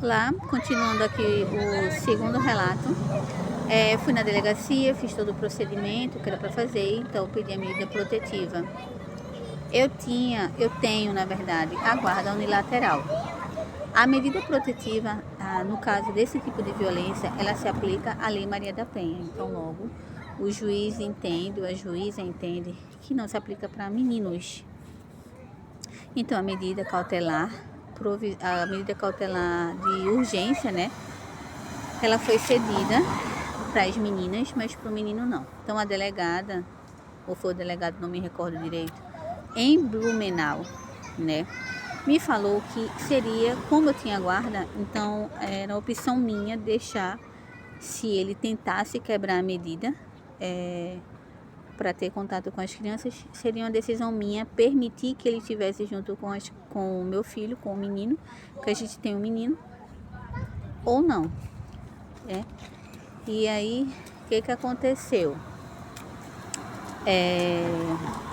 Lá, continuando aqui o segundo relato, fui na delegacia, fiz todo o procedimento que era para fazer, então pedi a medida protetiva. Eu tenho, na verdade, a guarda unilateral. A medida protetiva, no caso desse tipo de violência, ela se aplica à Lei Maria da Penha. Então, logo, o juiz entende, a juíza entende que não se aplica para meninos. Então, a medida cautelar de urgência, né? Ela foi cedida para as meninas, mas para o menino não. Então, a delegada, ou foi o delegado, não me recordo direito, em Blumenau, né? Me falou que seria, como eu tinha guarda, então era opção minha deixar, se ele tentasse quebrar a medida, para ter contato com as crianças, seria uma decisão minha permitir que ele estivesse junto com o meu filho, com o menino, que a gente tem um menino, ou não. E aí, o que aconteceu?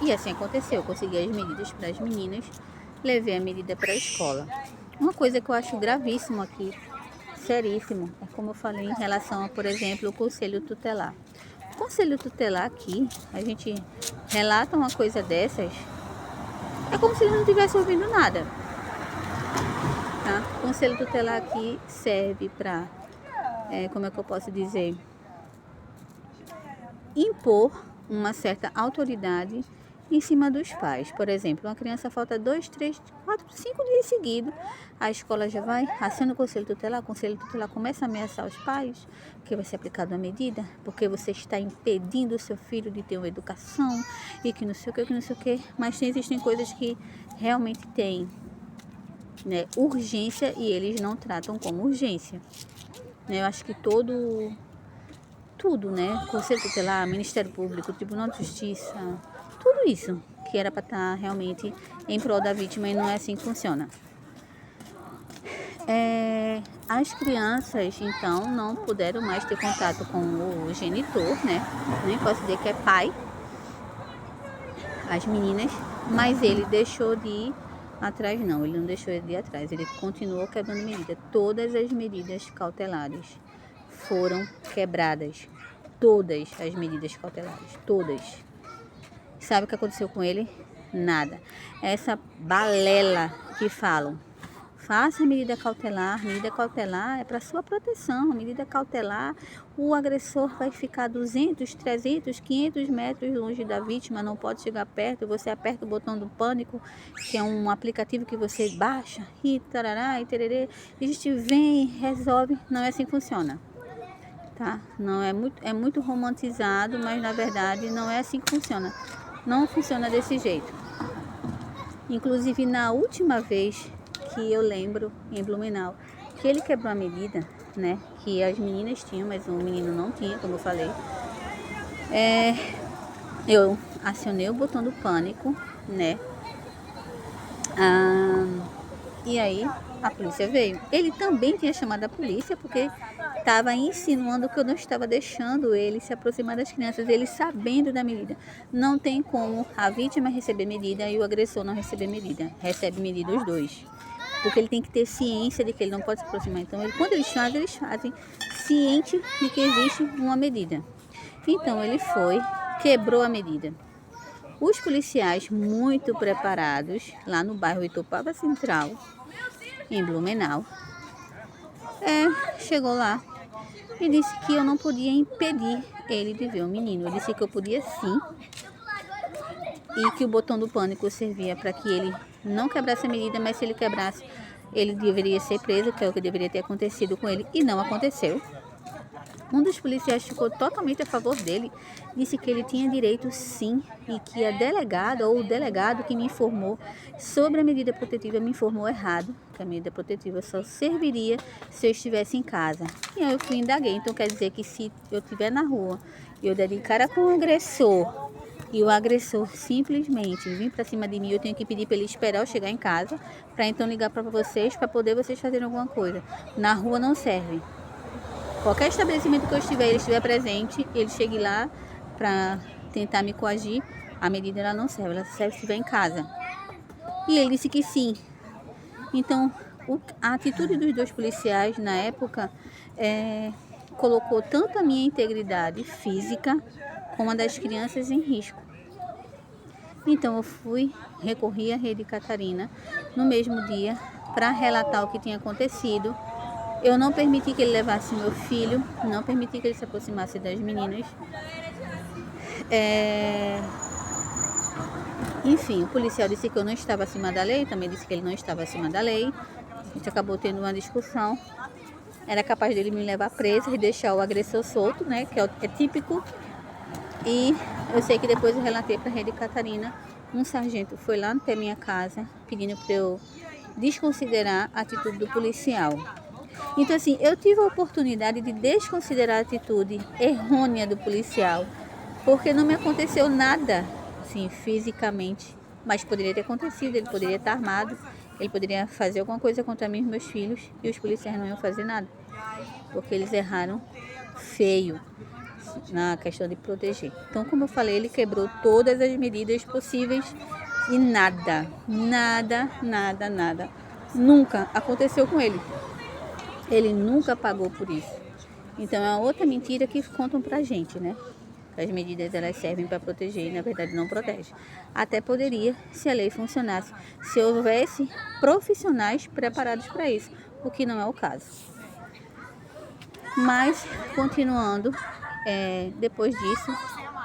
E assim aconteceu, eu consegui as medidas para as meninas, levei a medida para a escola. Uma coisa que eu acho gravíssimo aqui, seríssimo, é como eu falei em relação a, por exemplo, o conselho tutelar. O conselho tutelar aqui, a gente relata uma coisa dessas, é como se ele não tivesse ouvindo nada. Tá? O conselho tutelar aqui serve para, como é que eu posso dizer, impor uma certa autoridade em cima dos pais. Por exemplo, uma criança falta 2, 3, 4, 5 dias seguidos, a escola já vai, aciona o conselho tutelar começa a ameaçar os pais, que vai ser aplicada uma medida, porque você está impedindo o seu filho de ter uma educação, e que não sei o que, mas existem coisas que realmente têm, né, urgência, e eles não tratam como urgência. Eu acho que tudo, né? Conselho tutelar, Ministério Público, Tribunal de Justiça, tudo isso que era para estar realmente em prol da vítima, e não é assim que funciona. As crianças, então, não puderam mais ter contato com o genitor, né? Nem posso dizer que é pai, as meninas, mas ele deixou de ir atrás, não, ele não deixou de ir atrás, ele continuou quebrando medida. Todas as medidas cautelares foram quebradas. Todas as medidas cautelares, todas. Sabe o que aconteceu com ele? Nada. Essa balela que falam, faça medida cautelar é para sua proteção. Medida cautelar, o agressor vai ficar 200, 300, 500 metros longe da vítima, não pode chegar perto, você aperta o botão do pânico, que é um aplicativo que você baixa, e tarará, e tererê, e a gente vem, resolve. Não é assim que funciona. Tá? Não é muito romantizado, mas na verdade não é assim que funciona. Não funciona desse jeito. Inclusive, na última vez que eu lembro, em Blumenau, que ele quebrou a medida, né, que as meninas tinham, mas o menino não tinha, como eu falei, eu acionei o botão do pânico, né, e aí a polícia veio. Ele também tinha chamado a polícia porque estava insinuando que eu não estava deixando ele se aproximar das crianças, ele sabendo da medida. Não tem como a vítima receber medida e o agressor não receber medida. Recebe medida os dois. Porque ele tem que ter ciência de que ele não pode se aproximar. Então, quando eles fazem ciente de que existe uma medida. Então, ele foi, quebrou a medida. Os policiais, muito preparados, lá no bairro Itupava Central, em Blumenau, chegou lá e disse que eu não podia impedir ele de ver o menino. Eu disse que eu podia sim, e que o botão do pânico servia para que ele não quebrasse a medida, mas se ele quebrasse, ele deveria ser preso, que é o que deveria ter acontecido com ele, e não aconteceu. Um dos policiais ficou totalmente a favor dele, disse que ele tinha direito sim, e que a delegada ou o delegado que me informou sobre a medida protetiva me informou errado, que a medida protetiva só serviria se eu estivesse em casa. E aí eu fui e indaguei. Então quer dizer que se eu estiver na rua e eu der de cara com o agressor, e o agressor simplesmente vir para cima de mim, eu tenho que pedir para ele esperar eu chegar em casa, para então ligar para vocês, para poder vocês fazerem alguma coisa. Na rua não serve. Qualquer estabelecimento que eu estiver, ele estiver presente, ele chegue lá para tentar me coagir, a medida ela não serve, ela serve se estiver em casa. E ele disse que sim. Então, A atitude dos dois policiais na época colocou tanto a minha integridade física como a das crianças em risco. Então eu recorri à Rede Catarina no mesmo dia para relatar o que tinha acontecido. Eu não permiti que ele levasse meu filho, não permiti que ele se aproximasse das meninas. Enfim, o policial disse que eu não estava acima da lei, também disse que ele não estava acima da lei. A gente acabou tendo uma discussão. Era capaz dele me levar preso e deixar o agressor solto, né? Que é típico. E eu sei que depois eu relatei para a Rede Catarina. Um sargento foi lá até minha casa pedindo para eu desconsiderar a atitude do policial. Então, assim, eu tive a oportunidade de desconsiderar a atitude errônea do policial, porque não me aconteceu nada, assim, fisicamente. Mas poderia ter acontecido, ele poderia estar armado, ele poderia fazer alguma coisa contra mim e meus filhos, e os policiais não iam fazer nada, porque eles erraram feio na questão de proteger. Então, como eu falei, ele quebrou todas as medidas possíveis e nada nunca aconteceu com ele. Ele nunca pagou por isso. Então, é outra mentira que contam pra gente, né? As medidas, elas servem para proteger e, na verdade, não protege. Até poderia, se a lei funcionasse, se houvesse profissionais preparados para isso, o que não é o caso. Mas, continuando, depois disso,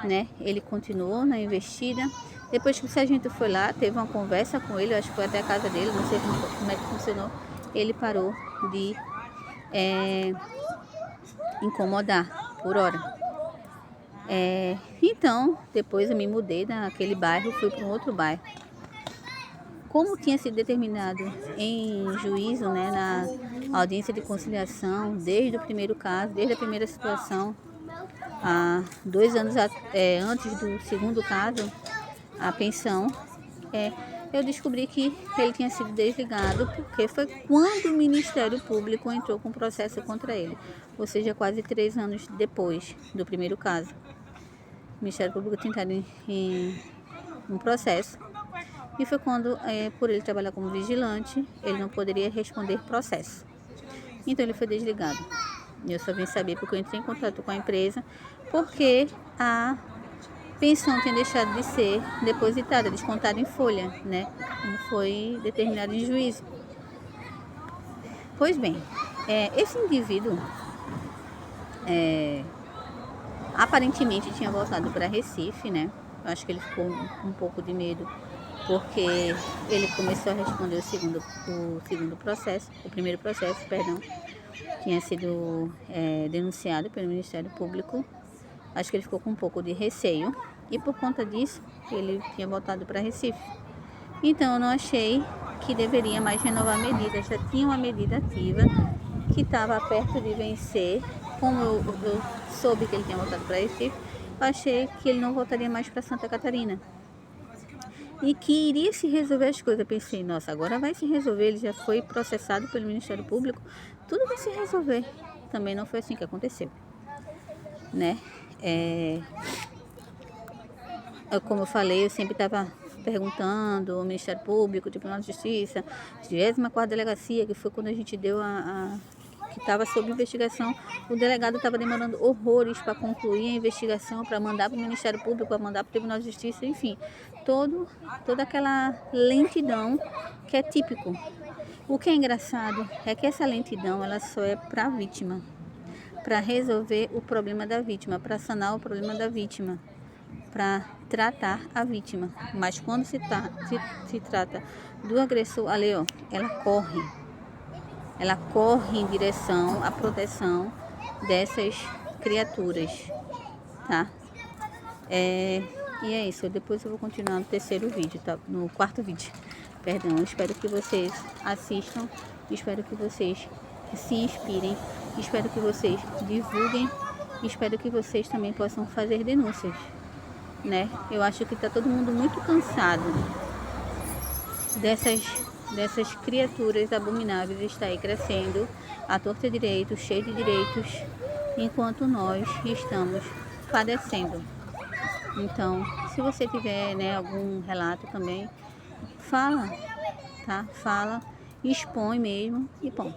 né, ele continuou na investida. Depois que o sargento foi lá, teve uma conversa com ele, eu acho que foi até a casa dele, não sei como é que funcionou. Ele parou de incomodar por hora. Então, depois eu me mudei daquele bairro, fui para um outro bairro. Como tinha sido determinado em juízo, né, na audiência de conciliação, desde o primeiro caso, desde a primeira situação, há 2 anos antes do segundo caso, a pensão, eu descobri que ele tinha sido desligado, porque foi quando o Ministério Público entrou com processo contra ele, ou seja, quase 3 anos depois do primeiro caso. O Ministério Público tentaram em um processo, e foi quando, por ele trabalhar como vigilante, ele não poderia responder processo. Então ele foi desligado. Eu só vim saber porque eu entrei em contato com a empresa, porque a pensão tinha deixado de ser depositada, descontada em folha, né? Como foi determinado em juízo. Pois bem, esse indivíduo aparentemente tinha voltado para Recife, né? Eu acho que ele ficou um pouco de medo, porque ele começou a responder o primeiro processo, perdão, tinha sido denunciado pelo Ministério Público. Acho que ele ficou com um pouco de receio e por conta disso ele tinha voltado para Recife. Então eu não achei que deveria mais renovar a medida, já tinha uma medida ativa que estava perto de vencer. Como eu soube que ele tinha voltado para Recife, eu achei que ele não voltaria mais para Santa Catarina e que iria se resolver as coisas. Eu pensei, nossa, agora vai se resolver, ele já foi processado pelo Ministério Público, tudo vai se resolver. Também não foi assim que aconteceu, né? Como eu falei, eu sempre estava perguntando ao Ministério Público, Tribunal de Justiça, 24ª Delegacia, que foi quando a gente deu que estava sob investigação. O delegado estava demorando horrores para concluir a investigação, para mandar para o Ministério Público, para mandar para o Tribunal de Justiça, enfim, toda aquela lentidão que é típico. O que é engraçado é que essa lentidão, ela só é para a vítima, para resolver o problema da vítima, para sanar o problema da vítima, para tratar a vítima. Mas quando se trata do agressor, ali, ó, ela corre em direção à proteção dessas criaturas, tá? E é isso. Depois eu vou continuar no terceiro vídeo, tá? No quarto vídeo, perdão. Espero que vocês assistam, espero que vocês se inspirem, espero que vocês divulguem, espero que vocês também possam fazer denúncias, né? Eu acho que tá todo mundo muito cansado dessas criaturas abomináveis está aí crescendo à torta direito, cheio de direitos, enquanto nós estamos padecendo. Então, se você tiver, né, algum relato também, fala, tá? Fala expõe mesmo e ponto.